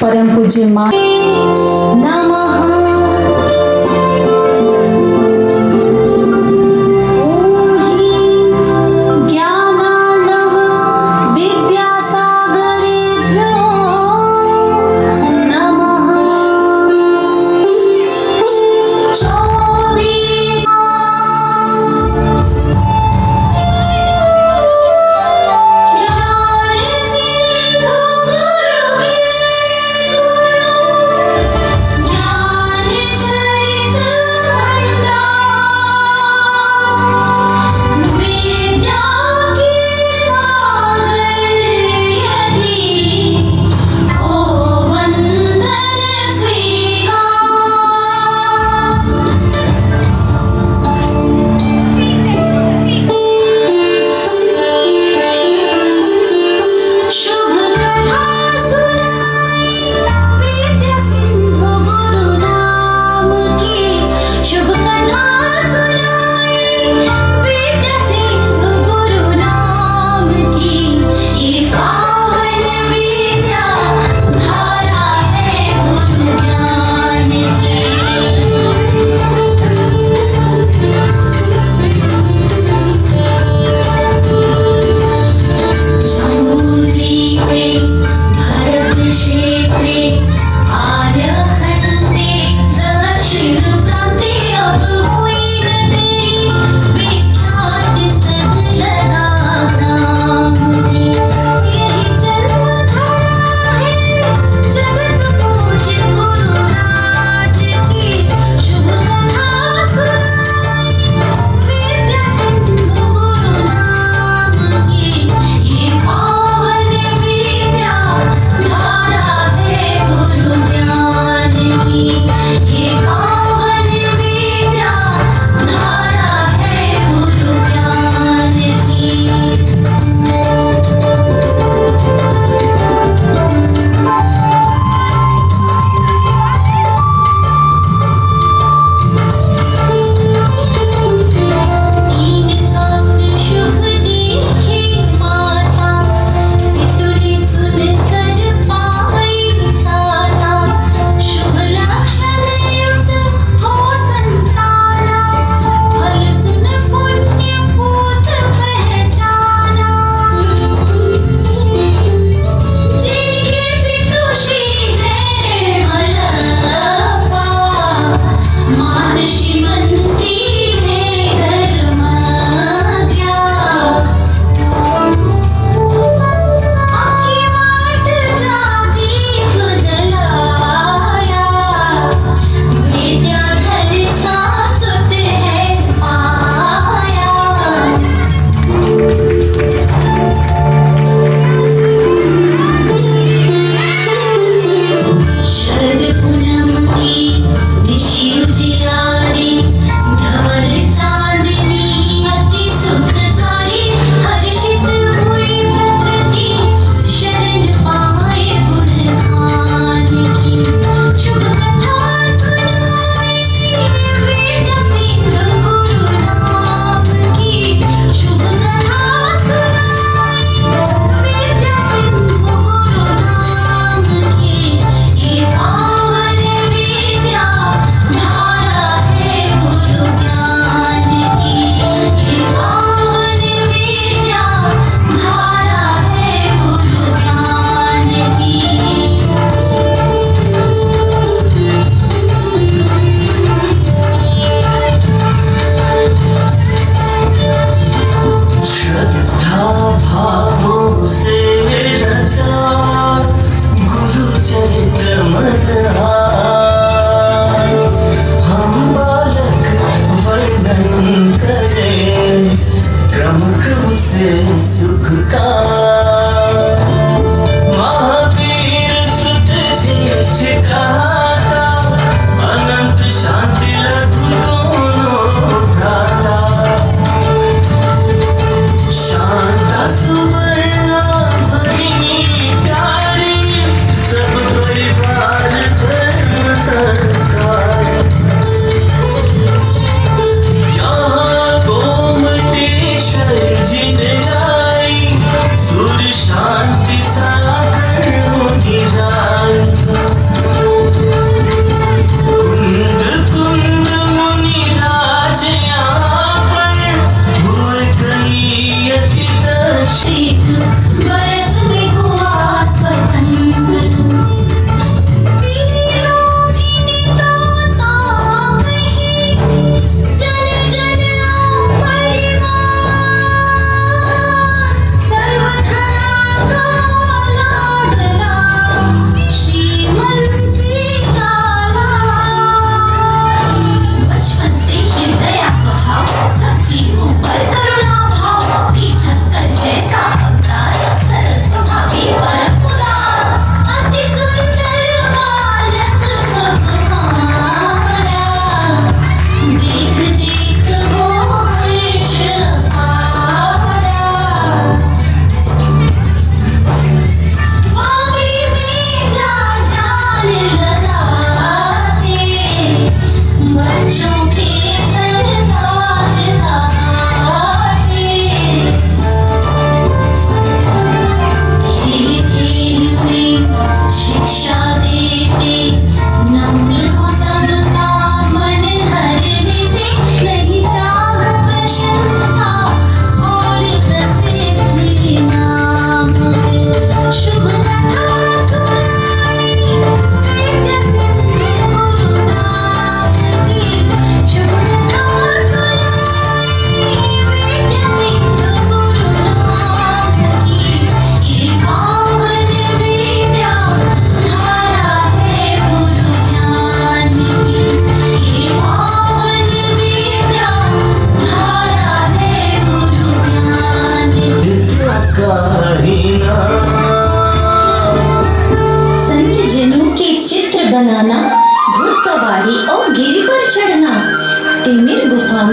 परम पूज्य माँ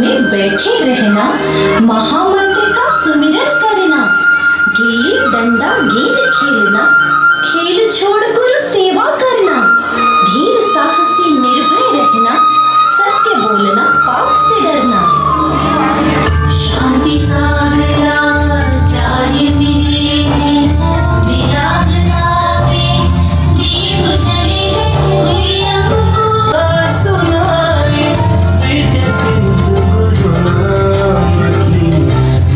में बैठे रहना, महामंत्र का सुमिरन करना, गिल्ली डंडा गेंद खेलना, खेल छोड़ गुरु सेवा करना, धीर साहसी निर्भय रहना, सत्य बोलना पाप से डरना। शांति सागरा चार्य मिले थे, विराग लागे दीप जले हुए हमको। सुनाई विद्या सिंधु गुरु नाम की,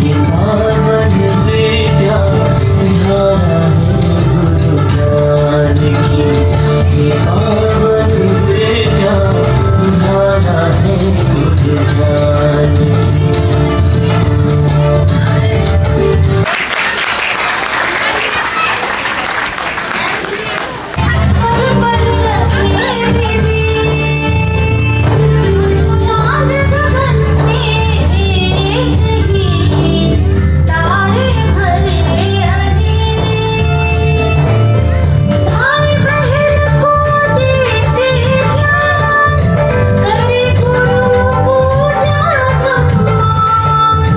ये पावन विद्या धारा है गुरु ज्ञान की, ये पावन विद्या धारा है गुरु ज्ञान की। पल पल रखे देवी, चांद गगन में एक ही, तारे भरे अनेक, भाई बहन को देते ज्ञान, करे गुरु पूजा सम्मान।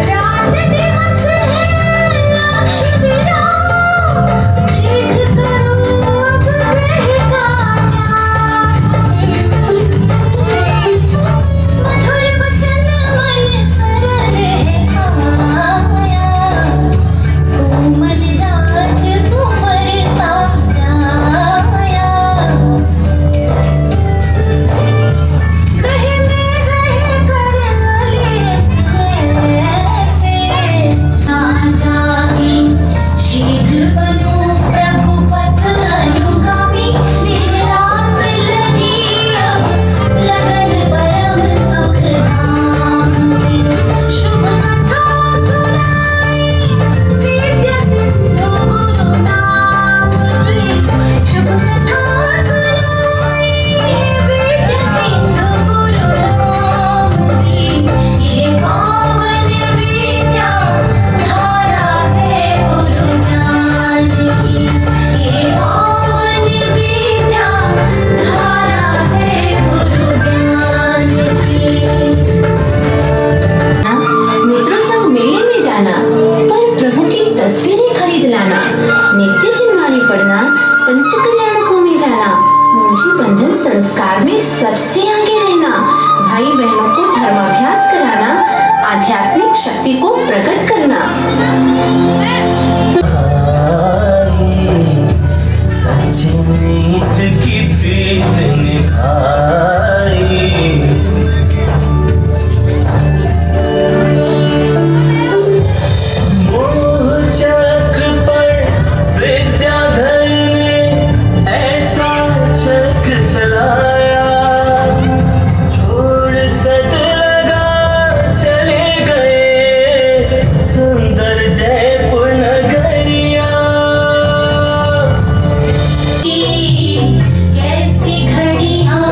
रात दिवस है लक्ष्य विराम, शीघ्र करो अब ग्रह का ज्ञान। मधुर वचन मन सरल आया, कोमल राज कुंवर साजाया। ग्रह में रह कर ऐसे, ना जागे शीघ्र बनो प्रभु पथ अनुगामी। दिन रात लगी अब लगन परम सुख धाम की, शुभ कथा सुनाई विद्या सिंधु गुरु नाम की, शुभ कथा सुनाई विद्या सिंधु गुरु नाम की। ये पावन विद्या धारा है गुरु ज्ञान की, ये पावन विद्या धारा है गुरु ज्ञान की। मित्रों संग मेले में जाना, पर प्रभु की तस्वीरें खरीद लाना, नित्य जिनवाणी पढ़ना, पंच कल्याणकों में जाना, मुंजी बंधन संस्कार में सबसे आगे रहना, भाई बहनों को धर्माभ्यास कराना, आध्यात्मिक शक्ति को प्रकट करना। सच नीत की प्रीत निभाई, मोह चक्र पर विद्याधर ने ऐसा चक्र चलाया, छोड़ सद लगा चले गए सुंदर जयपुर नगरिया। कैसी घड़ियां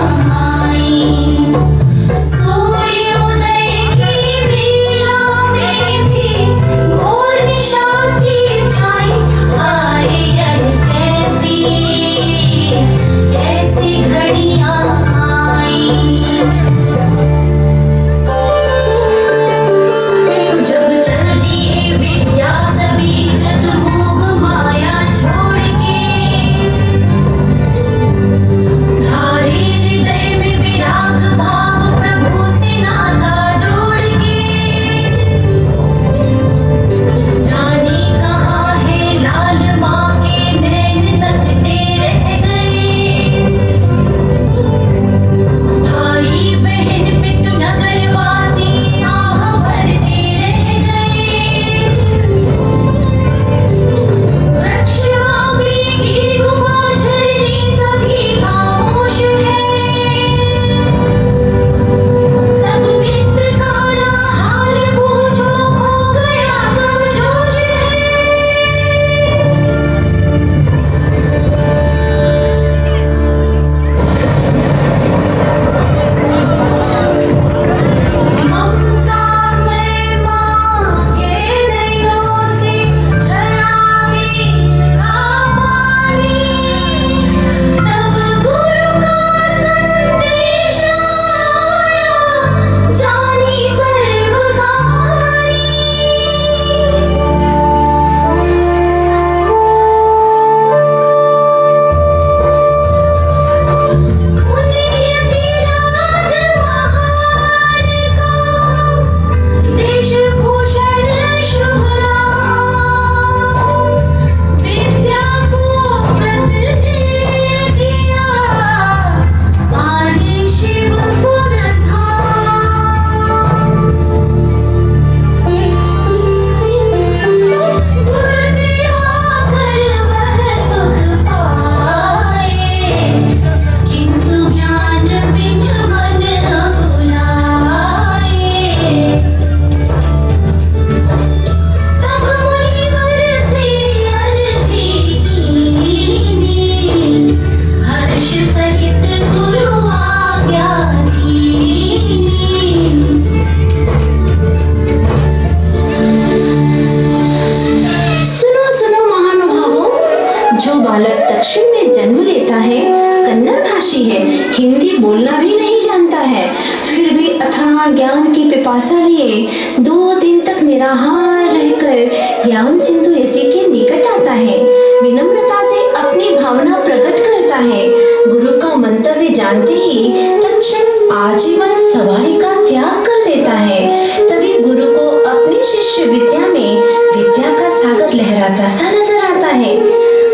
यहाँ ज्ञान की पिपासा लिए 2 दिन तक निराहार रहकर ज्ञान सिंधु यति के निकट आता है, विनम्रता से अपनी भावना प्रकट करता है। गुरु का मंतव्य जानते ही तत्क्षण आजीवन सवारी का त्याग कर देता है। तभी गुरु को अपनी शिष्य विद्या में विद्या का सागर लहराता सा नजर आता है।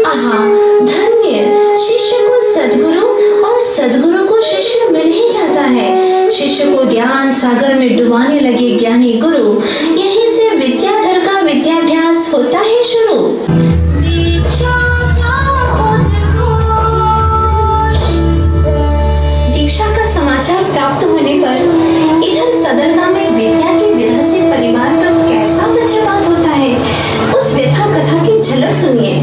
आहा, धन्य! शिष्य को सद्गुरु और सद्गुरु को शिष्य मिल ही जाता है। शिष्य को ज्ञान सागर में डुबाने लगे ज्ञानी गुरु, यहीं से विद्याधर का विद्याभ्यास होता है शुरू। दीक्षा का समाचार प्राप्त होने पर इधर सदरगा में विद्या के विरह से परिवार पर कैसा वज्रपात होता है, उस व्यथा कथा की झलक सुनिए।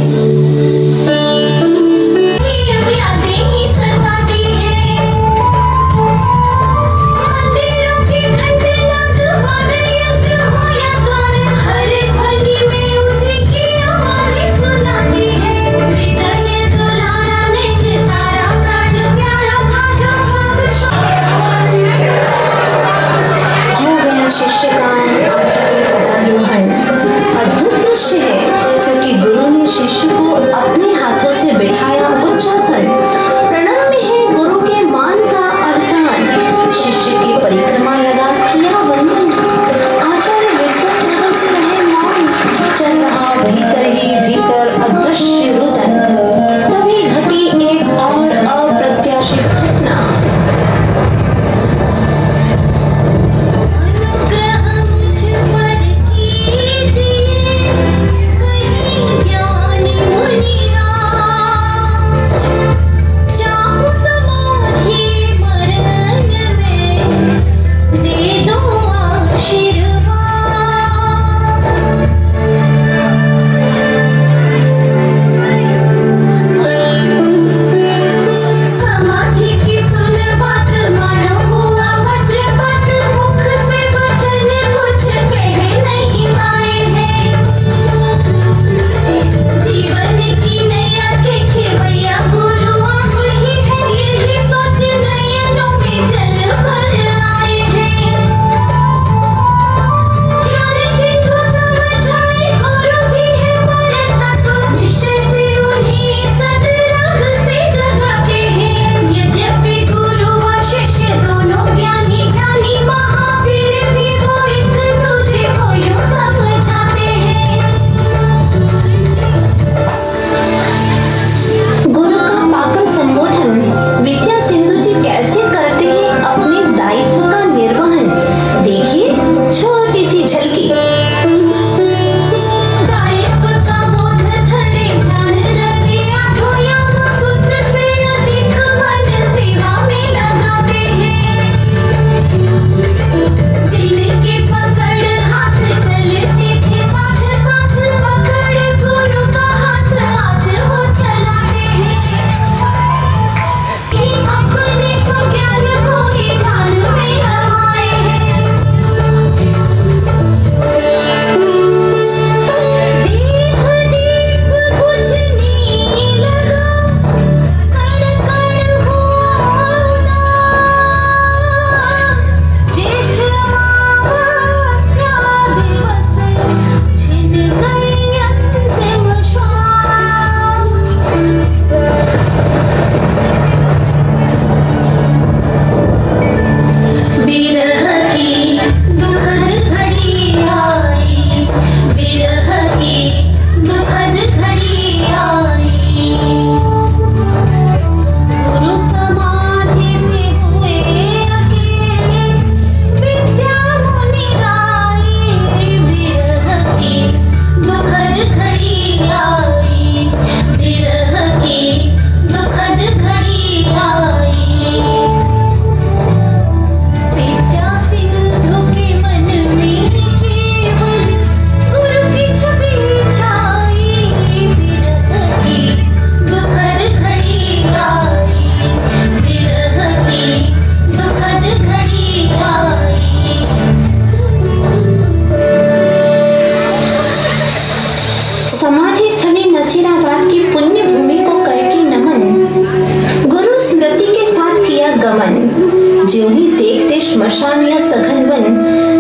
श्मशान या सघन वन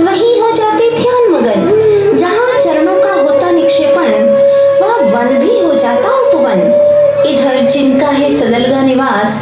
वहीं हो जाते ध्यान मगन। जहाँ चरणों का होता निक्षेपण वह वन भी हो जाता उपवन। इधर जिनका है सदलगा निवास